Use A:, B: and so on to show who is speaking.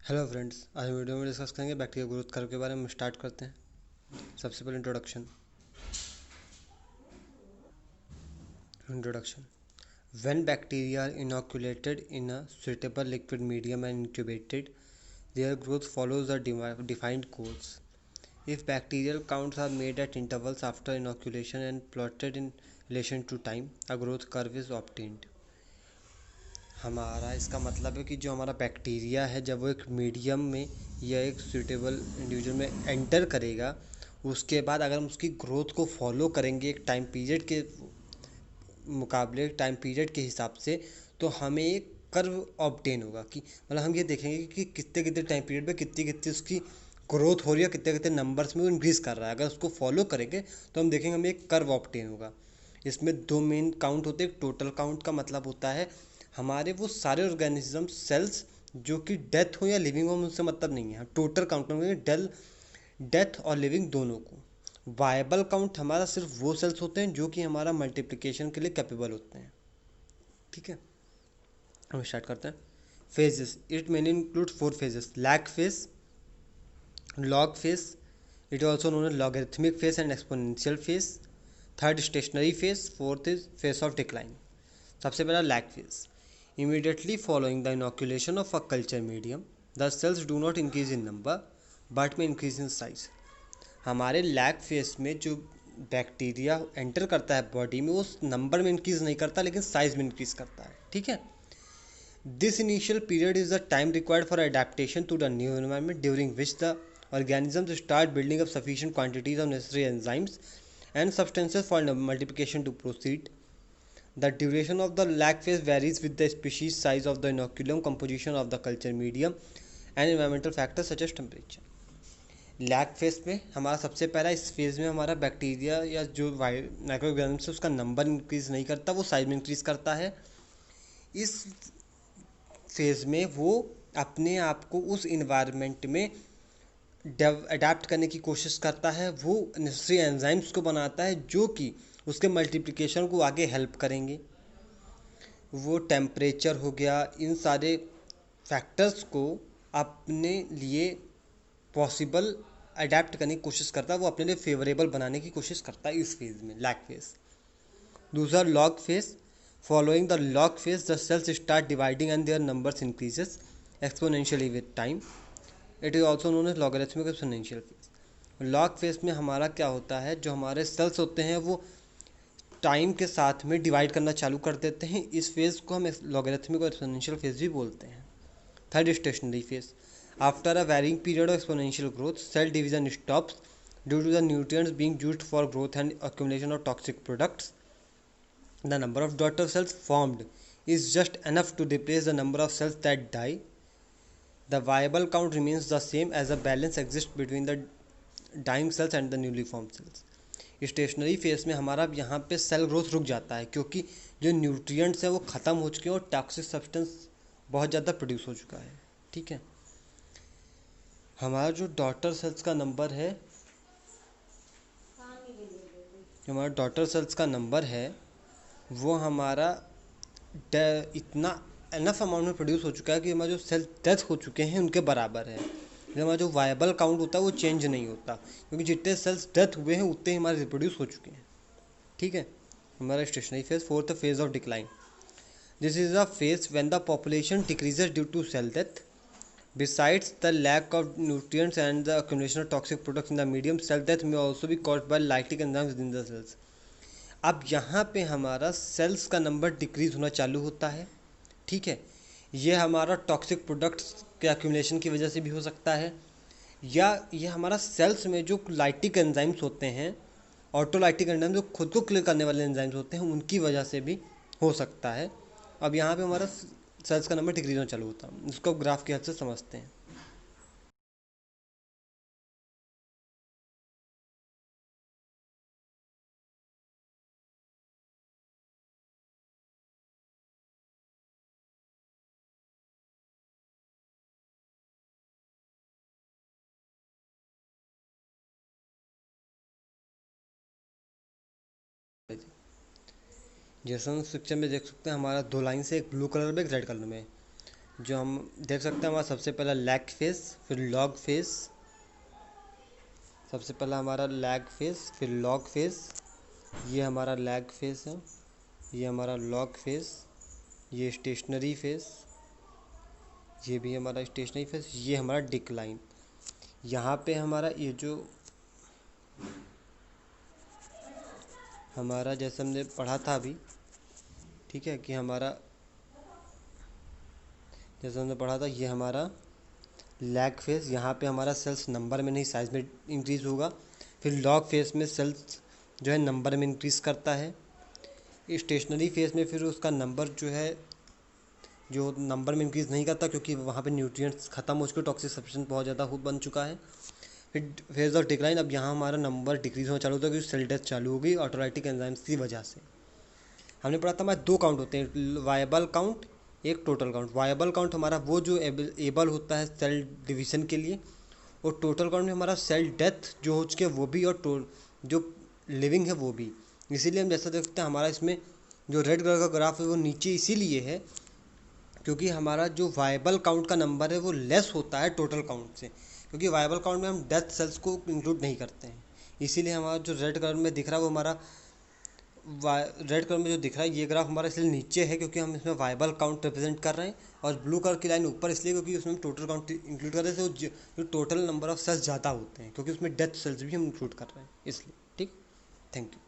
A: Hello friends, आज हम video में डिस्कस करेंगे बैक्टीरिया ग्रोथ कर्व के बारे में। स्टार्ट करते हैं। सबसे पहले introduction. Introduction when bacteria are inoculated in a suitable liquid medium and incubated, their growth follows a defined course. If bacterial counts are made at intervals after inoculation and plotted in relation to time, a growth curve is obtained. हमारा इसका मतलब है कि जो हमारा bacteria है, जब वो एक मीडियम में या एक सूटेबल इंडिविजुअल में एंटर करेगा, उसके बाद अगर हम उसकी ग्रोथ को फॉलो करेंगे एक टाइम पीरियड के मुकाबले, टाइम पीरियड के हिसाब से, तो हमें एक कर्व ऑब्टेन होगा। कि मतलब हम ये देखेंगे कि कितने कितने टाइम पीरियड में कितनी कितनी उसकी ग्रोथ हो रही है, कितने कितने नंबर्स में वो इंक्रीज़ कर रहा है। अगर उसको फॉलो करेंगे तो हम देखेंगे हमें एक कर्व ऑब्टेन होगा। इसमें दो मेन काउंट होते हैं। टोटल काउंट का मतलब होता है हमारे वो सारे ऑर्गेनिज्म सेल्स जो कि डेथ हो या लिविंग हो, उनसे मतलब नहीं है। टोटल काउंट में डेथ और लिविंग दोनों को। वायबल काउंट हमारा सिर्फ वो सेल्स होते हैं जो कि हमारा मल्टीप्लिकेशन के लिए कैपेबल होते हैं। ठीक है, हम स्टार्ट करते हैं। Phases, it main include four phases: lag phase, log phase, it also known as logarithmic phase and exponential phase. Third stationary phase, fourth is phase of decline. सबसे पहला lag phase. Immediately following the inoculation of a culture medium, the cells do not increase in number but may increase in size. हमारे lag phase में जो bacteria enter करता है body में, वो number में इंक्रीज नहीं करता लेकिन साइज में इंक्रीज करता है। ठीक है, this initial period is the time required for adaptation to the new environment, during which the organisms start building up sufficient quantities of necessary enzymes and substances for multiplication to proceed. The duration of the lag phase varies with the species, size of the inoculum, composition of the culture medium, and environmental factors such as temperature. Lag phase में हमारा सबसे पहला, इस phase में हमारा bacteria या जो micro organism है उसका नंबर इंक्रीज नहीं करता, वो साइज में इंक्रीज करता है। इस फेज में वो अपने आप को उस इन्वायरमेंट में अडेप्ट करने की कोशिश करता है। वो नेसेसरी एंजाइम्स को बनाता है जो कि उसके मल्टीप्लिकेशन को आगे हेल्प करेंगे। वो टेम्परेचर हो गया, इन सारे फैक्टर्स को अपने लिए पॉसिबल अडेप्ट करने की कोशिश करता है, वो अपने लिए फेवरेबल बनाने की कोशिश करता है इस फेज में, लैग फेज। दूसरा log phase. Following the log phase the cells start dividing and their numbers increases exponentially with time. It is also known as logarithmic exponential phase. Log phase में हमारा क्या होता है, जो हमारे सेल्स होते हैं वो टाइम के साथ में डिवाइड करना चालू कर देते हैं। इस फेज़ को हम लॉगरिथमिक और एक्सपोनेंशियल फेज भी बोलते हैं। Third stationary phase. After a varying period of exponential growth, cell division stops due to the nutrients being used for growth and accumulation of toxic products. The number of daughter cells formed is just enough to replace the number of cells that die. The viable count remains the same as a balance exists between the dying cells and the newly formed cells. Stationary phase में हमारा यहाँ पे cell growth रुक जाता है क्योंकि जो nutrients हैं वो ख़त्म हो चुके हैं और टॉक्सिक सब्सटेंस बहुत ज़्यादा प्रोड्यूस हो चुका है। ठीक है, हमारा जो डॉटर सेल्स का नंबर है, जो हमारा डॉटर सेल्स का नंबर है वो हमारा इतना एनफ अमाउंट में प्रोड्यूस हो चुका है कि हमारे जो सेल डेथ हो चुके हैं उनके बराबर है। हमारा जो वायबल काउंट होता है वो चेंज नहीं होता, क्योंकि जितने सेल्स डेथ हुए हैं उतने ही हमारे रिप्रोड्यूस हो चुके हैं। ठीक है, हमारा stationary phase. Fourth phase of decline. This is a phase when the population decreases due to cell death. Besides the lack of nutrients and the accumulation of toxic products in the medium, cell death may also be caused by lytic enzymes within the cells. अब यहाँ पे हमारा sales का number decrease होना चालू होता है। ठीक है, ये हमारा टॉक्सिक प्रोडक्ट्स के एक्यूमुलेशन की वजह से भी हो सकता है, या ये हमारा सेल्स में जो लाइटिक एंजाइम्स होते हैं, ऑटोलाइटिक एंजाइम जो खुद को क्लियर करने वाले एंजाइम्स होते हैं, उनकी वजह से भी हो सकता है। अब यहाँ पे हमारा सेल्स का नंबर डिक्रीज होना चालू होता है, इसको ग्राफ की हेल्प से समझते हैं। जैसा हम इस पिक्चर में देख सकते हैं, हमारा दो लाइन से, एक ब्लू कलर में एक रेड कलर में। जो हम देख सकते हैं, हमारा सबसे पहला लैग फेस, फिर लॉग फेस। सबसे पहला हमारा लैग फेस, फिर लॉग फेस। ये हमारा लैग फेस है, ये हमारा लॉग फेस, ये स्टेशनरी फेस, ये भी हमारा स्टेशनरी फेस, ये हमारा डिक्लाइन। यहाँ पे हमारा ये जो हमारा जैसे हमने पढ़ा था अभी, ठीक है, कि हमारा जैसे हमने पढ़ा था, ये हमारा लैग फेस, यहाँ पे हमारा सेल्स नंबर में नहीं साइज में इंक्रीज़ होगा। फिर लॉग फेस में सेल्स जो है नंबर में इंक्रीज़ करता है। स्टेशनरी फेस में फिर उसका नंबर जो है, जो नंबर में इंक्रीज़ नहीं करता, क्योंकि वहाँ पे न्यूट्रिएंट्स ख़त्म हो चुके, टॉक्सिक सब्सटेंस बहुत ज़्यादा बन चुका है। फिर फेज ऑफ डिक्लाइन, अब यहाँ हमारा नंबर डिक्रीज होना चालू होता है, क्योंकि सेल डेथ चालू हो गई ऑटोलाइटिक एंजाइम्स की वजह से। हमने पढ़ा था हमारे दो काउंट होते हैं, वायबल काउंट, एक टोटल काउंट। वायबल काउंट हमारा वो जो एबल होता है सेल डिवीज़न के लिए, और टोटल काउंट में हमारा सेल डेथ जो हो चुके हैं वो भी, और जो लिविंग है वो भी। इसीलिए हम जैसा देखते हैं हमारा इसमें जो रेड कलर का ग्राफ है वो नीचे इसीलिए है क्योंकि हमारा जो वायबल काउंट का नंबर है वो लेस होता है टोटल काउंट से, क्योंकि वायबल काउंट में हम डेथ सेल्स को इंक्लूड नहीं करते हैं। इसीलिए हमारा जो रेड कलर में दिख रहा है वो हमारा रेड कलर में जो दिख रहा है ये ग्राफ हमारा इसलिए नीचे है क्योंकि हम इसमें वायबल काउंट रिप्रेजेंट कर रहे हैं, और ब्लू कलर की लाइन ऊपर इसलिए क्योंकि उसमें टोटल काउंट इंक्लूड कर रहे थे, जो टोटल नंबर ऑफ सेल्स ज़्यादा होते हैं, क्योंकि उसमें डेथ सेल्स भी हम इंक्लूड कर रहे हैं इसलिए। ठीक, थैंक यू।